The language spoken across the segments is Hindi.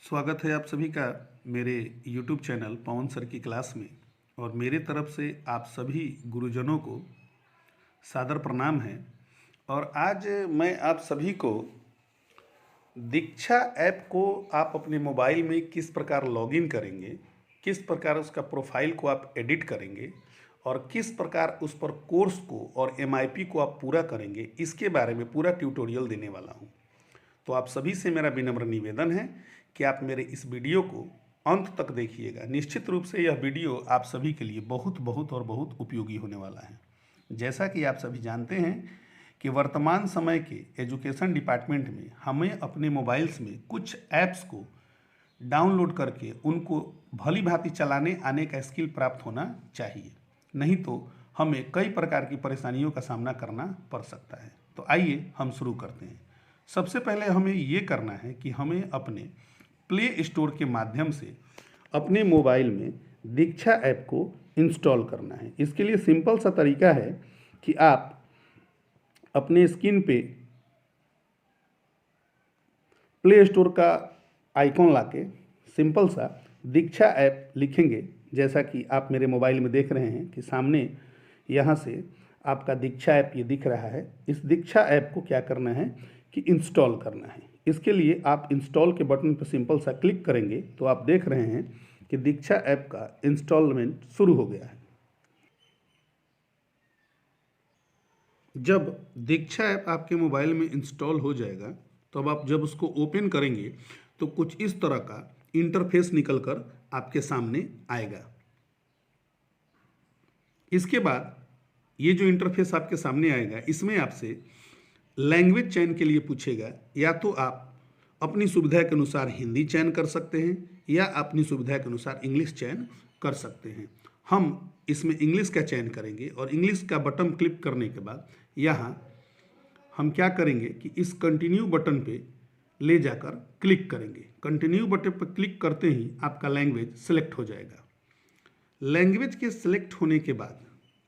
स्वागत है आप सभी का मेरे YouTube चैनल पवन सर की क्लास में। और मेरे तरफ से आप सभी गुरुजनों को सादर प्रणाम है। और आज मैं आप सभी को दीक्षा ऐप को आप अपने मोबाइल में किस प्रकार लॉगिन करेंगे, किस प्रकार उसका प्रोफाइल को आप एडिट करेंगे और किस प्रकार उस पर कोर्स को और MIP को आप पूरा करेंगे, इसके बारे में पूरा ट्यूटोरियल देने वाला हूँ। तो आप सभी से मेरा विनम्र निवेदन है कि आप मेरे इस वीडियो को अंत तक देखिएगा। निश्चित रूप से यह वीडियो आप सभी के लिए बहुत बहुत और बहुत उपयोगी होने वाला है। जैसा कि आप सभी जानते हैं कि वर्तमान समय के एजुकेशन डिपार्टमेंट में हमें अपने मोबाइल्स में कुछ ऐप्स को डाउनलोड करके उनको भली भांति चलाने आने का स्किल प्राप्त होना चाहिए, नहीं तो हमें कई प्रकार की परेशानियों का सामना करना पड़ सकता है। तो आइए हम शुरू करते हैं। सबसे पहले हमें ये करना है कि हमें अपने प्ले स्टोर के माध्यम से अपने मोबाइल में दीक्षा ऐप को इंस्टॉल करना है। इसके लिए सिंपल सा तरीका है कि आप अपने स्क्रीन पे प्ले स्टोर का आइकॉन लाके सिंपल सा दीक्षा ऐप लिखेंगे। जैसा कि आप मेरे मोबाइल में देख रहे हैं कि सामने यहाँ से आपका दीक्षा ऐप ये दिख रहा है। इस दीक्षा ऐप को क्या करना है कि इंस्टॉल करना है। इसके लिए आप इंस्टॉल के बटन पर सिंपल सा क्लिक करेंगे तो आप देख रहे हैं कि दीक्षा ऐप का इंस्टॉलमेंट शुरू हो गया है। जब दीक्षा ऐप आपके मोबाइल में इंस्टॉल हो जाएगा तो अब आप जब उसको ओपन करेंगे तो कुछ इस तरह का इंटरफेस निकलकर आपके सामने आएगा। इसके बाद ये जो इंटरफेस आपके सामने आएगा, इसमें आपसे लैंग्वेज चयन के लिए पूछेगा। या तो आप अपनी सुविधा के अनुसार हिंदी चयन कर सकते हैं या अपनी सुविधा के अनुसार इंग्लिश चयन कर सकते हैं। हम इसमें इंग्लिश का चयन करेंगे और इंग्लिश का बटन क्लिक करने के बाद यहाँ हम क्या करेंगे कि इस कंटिन्यू बटन पे ले जाकर क्लिक करेंगे। कंटिन्यू बटन पर क्लिक करते ही आपका लैंग्वेज सेलेक्ट हो जाएगा। लैंग्वेज के सिलेक्ट होने के बाद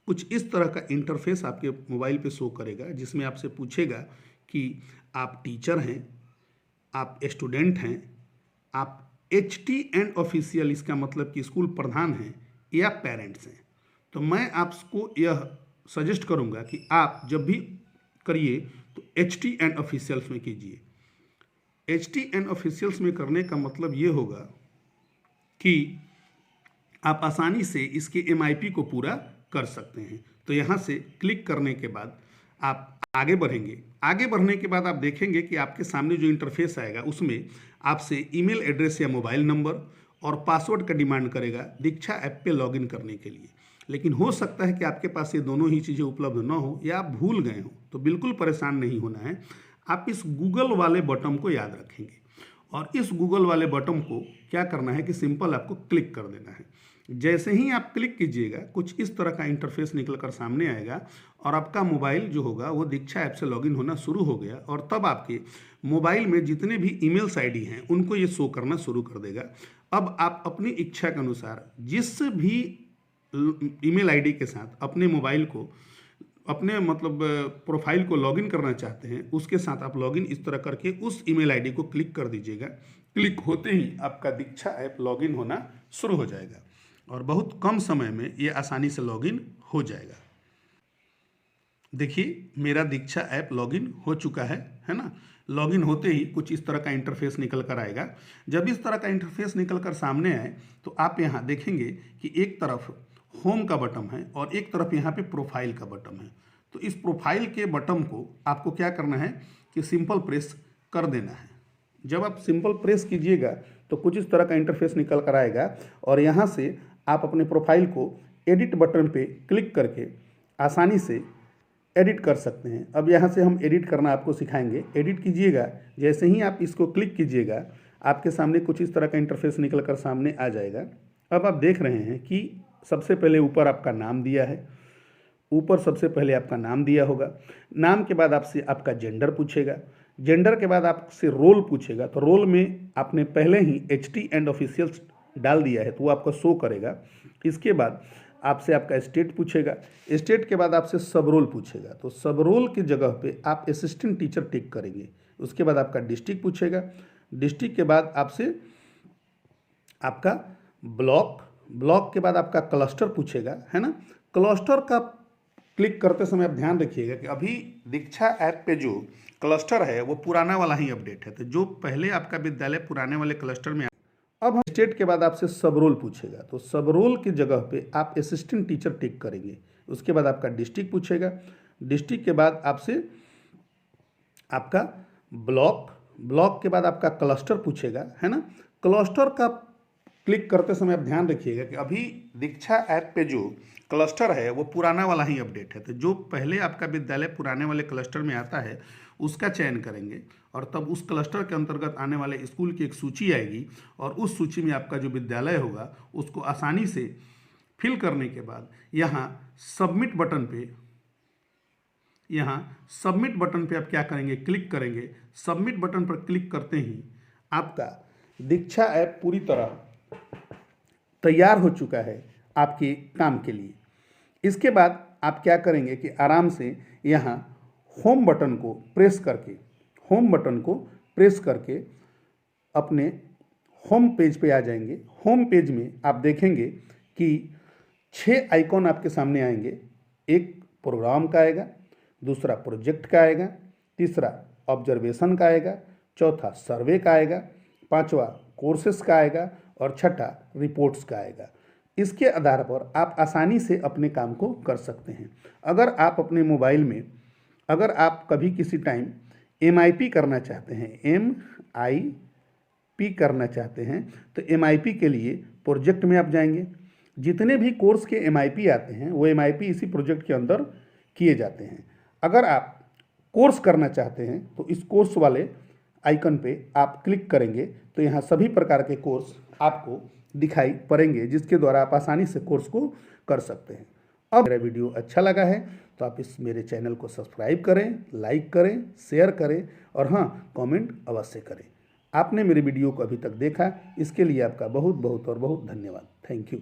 कुछ इस तरह का इंटरफेस आपके मोबाइल पे शो करेगा, जिसमें आपसे पूछेगा कि आप टीचर हैं, आप स्टूडेंट हैं, आप HT एंड ऑफिशियल, इसका मतलब कि स्कूल प्रधान हैं, या पेरेंट्स हैं। तो मैं आपको यह सजेस्ट करूंगा कि आप जब भी करिए तो HT एंड ऑफिशियल्स में कीजिए। HT एंड ऑफिशियल्स में करने का मतलब ये होगा कि आप आसानी से इसके MIP को पूरा कर सकते हैं। तो यहाँ से क्लिक करने के बाद आप आगे बढ़ेंगे। आगे बढ़ने के बाद आप देखेंगे कि आपके सामने जो इंटरफेस आएगा उसमें आपसे ईमेल एड्रेस या मोबाइल नंबर और पासवर्ड का डिमांड करेगा दीक्षा ऐप पे लॉगिन करने के लिए। लेकिन हो सकता है कि आपके पास ये दोनों ही चीज़ें उपलब्ध न हो या आप भूल गए हो, तो बिल्कुल परेशान नहीं होना है। आप इस गूगल वाले बटन को याद रखेंगे और इस गूगल वाले बटन को क्या करना है कि सिंपल आपको क्लिक कर देना है। जैसे ही आप क्लिक कीजिएगा कुछ इस तरह का इंटरफेस निकलकर सामने आएगा और आपका मोबाइल जो होगा वो दीक्षा ऐप से लॉगिन होना शुरू हो गया। और तब आपके मोबाइल में जितने भी ईमेल्स ID हैं उनको ये शो करना शुरू कर देगा। अब आप अपनी इच्छा के अनुसार जिस भी ईमेल ID के साथ अपने मोबाइल को अपने मतलब प्रोफाइल को लॉगिन करना चाहते हैं उसके साथ आप लॉगिन इस तरह करके उस ईमेल ID को क्लिक कर दीजिएगा। क्लिक होते ही आपका दीक्षा ऐप लॉगिन होना शुरू हो जाएगा और बहुत कम समय में ये आसानी से लॉगिन हो जाएगा। देखिए मेरा दीक्षा ऐप लॉगिन हो चुका है ना। लॉगिन होते ही कुछ इस तरह का इंटरफेस निकल कर आएगा। जब इस तरह का इंटरफेस निकल कर सामने आए तो आप यहाँ देखेंगे कि एक तरफ होम का बटन है और एक तरफ यहाँ पे प्रोफाइल का बटन है। तो इस प्रोफाइल के बटन को आपको क्या करना है कि सिंपल प्रेस कर देना है। जब आप सिंपल प्रेस कीजिएगा तो कुछ इस तरह का इंटरफेस निकल कर आएगा और यहाँ से आप अपने प्रोफाइल को एडिट बटन पे क्लिक करके आसानी से एडिट कर सकते हैं। अब यहाँ से हम एडिट करना आपको सिखाएंगे। एडिट कीजिएगा, जैसे ही आप इसको क्लिक कीजिएगा आपके सामने कुछ इस तरह का इंटरफेस निकल कर सामने आ जाएगा। अब आप देख रहे हैं कि सबसे पहले ऊपर आपका नाम दिया है। ऊपर सबसे पहले आपका नाम दिया होगा। नाम के बाद आपसे आपका जेंडर पूछेगा। जेंडर के बाद आपसे रोल पूछेगा। तो रोल में आपने पहले ही HT एंड ऑफिशियल्स डाल दिया है तो वो आपका शो करेगा। इसके बाद आपसे आपका स्टेट पूछेगा। स्टेट के बाद आपसे सब रोल पूछेगा। तो सब रोल की जगह पे आप असिस्टेंट टीचर टिक करेंगे। उसके बाद आपका डिस्ट्रिक्ट पूछेगा। डिस्ट्रिक्ट के बाद आपसे आपका ब्लॉक, ब्लॉक के बाद आपका क्लस्टर पूछेगा, है ना। क्लस्टर का क्लिक करते समय आप ध्यान रखिएगा कि अभी दीक्षा ऐप पे जो क्लस्टर है वो पुराना वाला ही अपडेट है, तो जो पहले आपका विद्यालय पुराने वाले क्लस्टर में, अब हम स्टेट के बाद आपसे सब रोल पूछेगा, तो सब रोल की जगह पे आप असिस्टेंट टीचर टिक करेंगे। उसके बाद आपका डिस्ट्रिक्ट पूछेगा, डिस्ट्रिक्ट के बाद आपसे आपका ब्लॉक, ब्लॉक के बाद आपका क्लस्टर पूछेगा, है ना। क्लस्टर का क्लिक करते समय आप ध्यान रखिएगा कि अभी दीक्षा ऐप पे जो क्लस्टर है वो पुराना वाला ही अपडेट है, तो जो पहले आपका विद्यालय पुराने वाले क्लस्टर में आता है उसका चयन करेंगे और तब उस क्लस्टर के अंतर्गत आने वाले स्कूल की एक सूची आएगी और उस सूची में आपका जो विद्यालय होगा उसको आसानी से फिल करने के बाद यहाँ सबमिट बटन पे, यहाँ सबमिट बटन पे आप क्या करेंगे, क्लिक करेंगे। सबमिट बटन पर क्लिक करते ही आपका दीक्षा ऐप पूरी तरह तैयार हो चुका है आपके काम के लिए। इसके बाद आप क्या करेंगे कि आराम से यहाँ होम बटन को प्रेस करके, होम बटन को प्रेस करके अपने होम पेज पे आ जाएंगे। होम पेज में आप देखेंगे कि 6 आइकॉन आपके सामने आएंगे। एक प्रोग्राम का आएगा, दूसरा प्रोजेक्ट का आएगा, तीसरा ऑब्जर्वेशन का आएगा, चौथा सर्वे का आएगा, पांचवा कोर्सेस का आएगा और छठा रिपोर्ट्स का आएगा। इसके आधार पर आप आसानी से अपने काम को कर सकते हैं। अगर आप अपने मोबाइल में, अगर आप कभी किसी टाइम MIP करना चाहते हैं, MIP करना चाहते हैं, तो MIP के लिए प्रोजेक्ट में आप जाएंगे। जितने भी कोर्स के MIP आते हैं वो MIP इसी प्रोजेक्ट के अंदर किए जाते हैं। अगर आप कोर्स करना चाहते हैं तो इस कोर्स वाले आइकन पे आप क्लिक करेंगे तो यहाँ सभी प्रकार के कोर्स आपको दिखाई पड़ेंगे, जिसके द्वारा आप आसानी से कोर्स को कर सकते हैं। अब मेरा वीडियो अच्छा लगा है तो आप इस मेरे चैनल को सब्सक्राइब करें, लाइक करें, शेयर करें और हाँ, कमेंट अवश्य करें। आपने मेरे वीडियो को अभी तक देखा, इसके लिए आपका बहुत बहुत और बहुत धन्यवाद। Thank you.